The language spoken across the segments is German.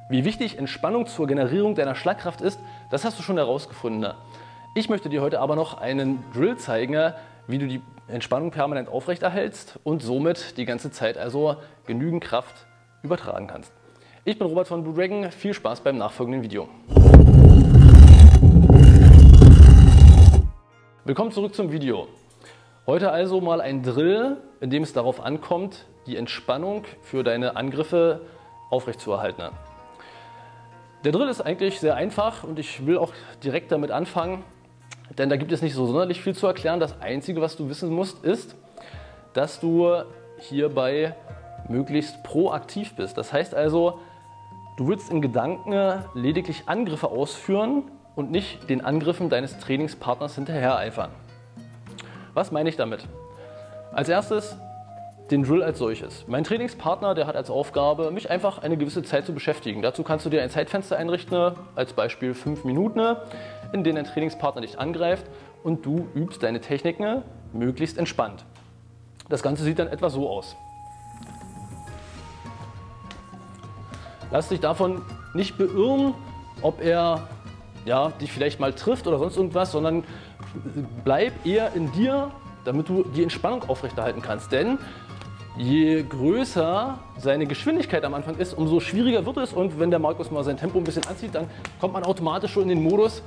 Wie wichtig Entspannung zur Generierung deiner Schlagkraft ist, das hast du schon herausgefunden. Ich möchte dir heute aber noch einen Drill zeigen, wie du die Entspannung permanent aufrechterhältst und somit die ganze Zeit also genügend Kraft übertragen kannst. Ich bin Robert von Blue Dragon, viel Spaß beim nachfolgenden Video. Willkommen zurück zum Video. Heute also mal ein Drill, in dem es darauf ankommt, die Entspannung für deine Angriffe aufrechtzuerhalten. Der Drill ist eigentlich sehr einfach und ich will auch direkt damit anfangen, denn da gibt es nicht so sonderlich viel zu erklären. Das Einzige, was du wissen musst, ist, dass du hierbei möglichst proaktiv bist. Das heißt also, du willst in Gedanken lediglich Angriffe ausführen und nicht den Angriffen deines Trainingspartners hinterher eifern. Was meine ich damit? Als erstes den Drill als solches. Mein Trainingspartner, der hat als Aufgabe, mich einfach eine gewisse Zeit zu beschäftigen. Dazu kannst du dir ein Zeitfenster einrichten, als Beispiel 5 Minuten, in denen dein Trainingspartner dich angreift und du übst deine Techniken möglichst entspannt. Das Ganze sieht dann etwa so aus. Lass dich davon nicht beirren, ob er dich vielleicht mal trifft oder sonst irgendwas, sondern bleib eher in dir, damit du die Entspannung aufrechterhalten kannst. Denn je größer seine Geschwindigkeit am Anfang ist, umso schwieriger wird es. Und wenn der Markus mal sein Tempo ein bisschen anzieht, dann kommt man automatisch schon in den Modus,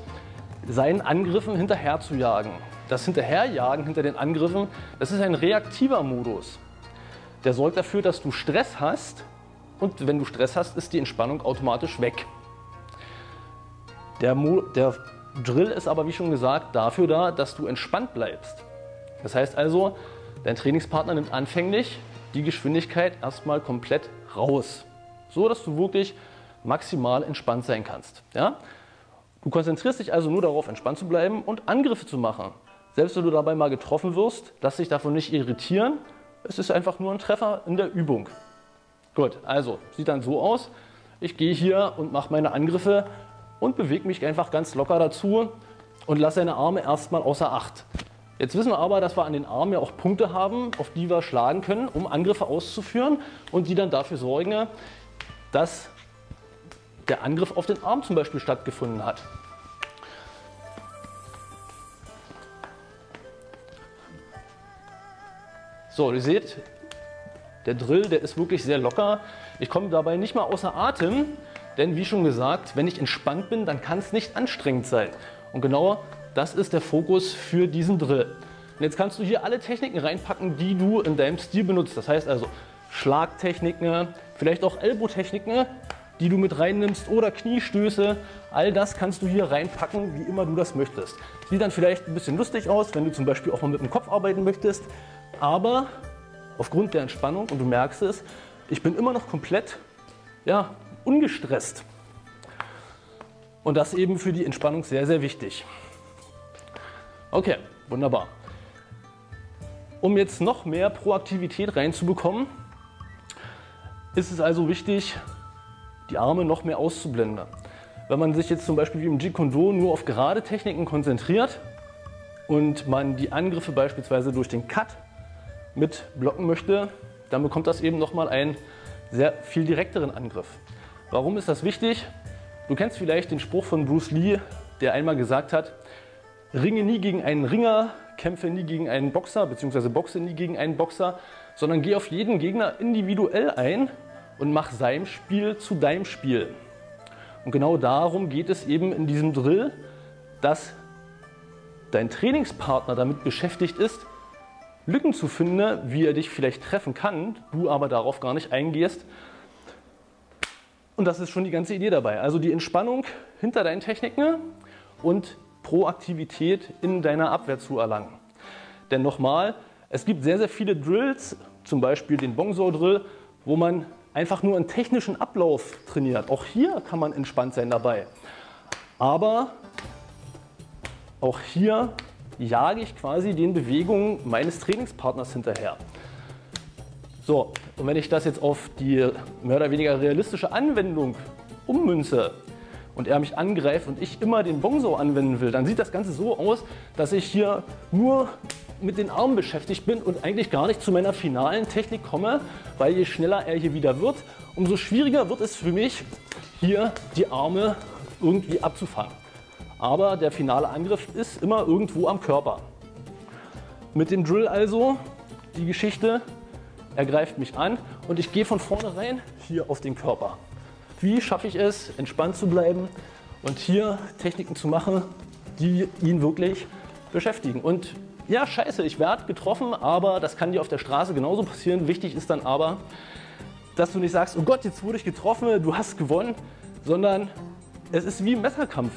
seinen Angriffen hinterher zu jagen. Das Hinterherjagen hinter den Angriffen, das ist ein reaktiver Modus. Der sorgt dafür, dass du Stress hast. Und wenn du Stress hast, ist die Entspannung automatisch weg. Der Drill ist aber, wie schon gesagt, dafür da, dass du entspannt bleibst. Das heißt also, dein Trainingspartner nimmt anfänglich die Geschwindigkeit erstmal komplett raus, so dass du wirklich maximal entspannt sein kannst. Ja? Du konzentrierst dich also nur darauf, entspannt zu bleiben und Angriffe zu machen. Selbst wenn du dabei mal getroffen wirst, lass dich davon nicht irritieren. Es ist einfach nur ein Treffer in der Übung. Gut, also sieht dann so aus. Ich gehe hier und mache meine Angriffe und bewege mich einfach ganz locker dazu und lasse deine Arme erstmal außer Acht. Jetzt wissen wir aber, dass wir an den Armen ja auch Punkte haben, auf die wir schlagen können, um Angriffe auszuführen und die dann dafür sorgen, dass der Angriff auf den Arm zum Beispiel stattgefunden hat. So, ihr seht, der Drill, der ist wirklich sehr locker. Ich komme dabei nicht mal außer Atem, denn wie schon gesagt, wenn ich entspannt bin, dann kann es nicht anstrengend sein. Und genau das ist der Fokus für diesen Drill. Und jetzt kannst du hier alle Techniken reinpacken, die du in deinem Stil benutzt. Das heißt also Schlagtechniken, vielleicht auch Ellbowtechniken, die du mit reinnimmst oder Kniestöße. All das kannst du hier reinpacken, wie immer du das möchtest. Sieht dann vielleicht ein bisschen lustig aus, wenn du zum Beispiel auch mal mit dem Kopf arbeiten möchtest. Aber aufgrund der Entspannung, und du merkst es, ich bin immer noch komplett ungestresst. Und das eben für die Entspannung sehr, sehr wichtig. Okay, wunderbar. Um jetzt noch mehr Proaktivität reinzubekommen, ist es also wichtig, die Arme noch mehr auszublenden. Wenn man sich jetzt zum Beispiel wie im Jeet Kune Do nur auf gerade Techniken konzentriert und man die Angriffe beispielsweise durch den Cut mit blocken möchte, dann bekommt das eben nochmal einen sehr viel direkteren Angriff. Warum ist das wichtig? Du kennst vielleicht den Spruch von Bruce Lee, der einmal gesagt hat: Ringe nie gegen einen Ringer, kämpfe nie gegen einen Boxer, beziehungsweise boxe nie gegen einen Boxer, sondern geh auf jeden Gegner individuell ein und mach sein Spiel zu deinem Spiel. Und genau darum geht es eben in diesem Drill, dass dein Trainingspartner damit beschäftigt ist, Lücken zu finden, wie er dich vielleicht treffen kann, du aber darauf gar nicht eingehst. Und das ist schon die ganze Idee dabei. Also die Entspannung hinter deinen Techniken und Proaktivität in deiner Abwehr zu erlangen. Denn nochmal, es gibt sehr, sehr viele Drills, zum Beispiel den Bongso-Drill, wo man einfach nur einen technischen Ablauf trainiert. Auch hier kann man entspannt sein dabei. Aber auch hier jage ich quasi den Bewegungen meines Trainingspartners hinterher. So, und wenn ich das jetzt auf die mehr oder weniger realistische Anwendung ummünze und er mich angreift und ich immer den Bongso anwenden will, dann sieht das Ganze so aus, dass ich hier nur mit den Armen beschäftigt bin und eigentlich gar nicht zu meiner finalen Technik komme, weil je schneller er hier wieder wird, umso schwieriger wird es für mich, hier die Arme irgendwie abzufangen. Aber der finale Angriff ist immer irgendwo am Körper. Mit dem Drill also die Geschichte, er greift mich an und ich gehe von vornherein hier auf den Körper. Wie schaffe ich es, entspannt zu bleiben und hier Techniken zu machen, die ihn wirklich beschäftigen. Und ja, scheiße, ich werde getroffen, aber das kann dir auf der Straße genauso passieren. Wichtig ist dann aber, dass du nicht sagst, oh Gott, jetzt wurde ich getroffen, du hast gewonnen, sondern es ist wie im Messerkampf.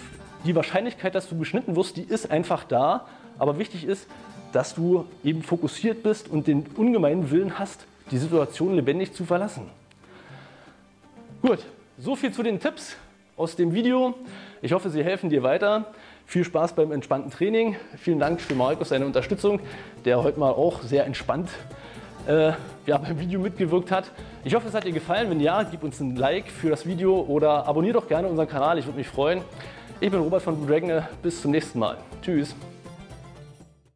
Die Wahrscheinlichkeit, dass du geschnitten wirst, die ist einfach da. Aber wichtig ist, dass du eben fokussiert bist und den ungemeinen Willen hast, die Situation lebendig zu verlassen. Gut, so viel zu den Tipps aus dem Video. Ich hoffe, sie helfen dir weiter. Viel Spaß beim entspannten Training. Vielen Dank für Markus seine Unterstützung, der heute mal auch sehr entspannt beim Video mitgewirkt hat. Ich hoffe, es hat dir gefallen. Wenn ja, gib uns ein Like für das Video oder abonniere doch gerne unseren Kanal. Ich würde mich freuen. Ich bin Robert von Blue Dragon. Bis zum nächsten Mal. Tschüss.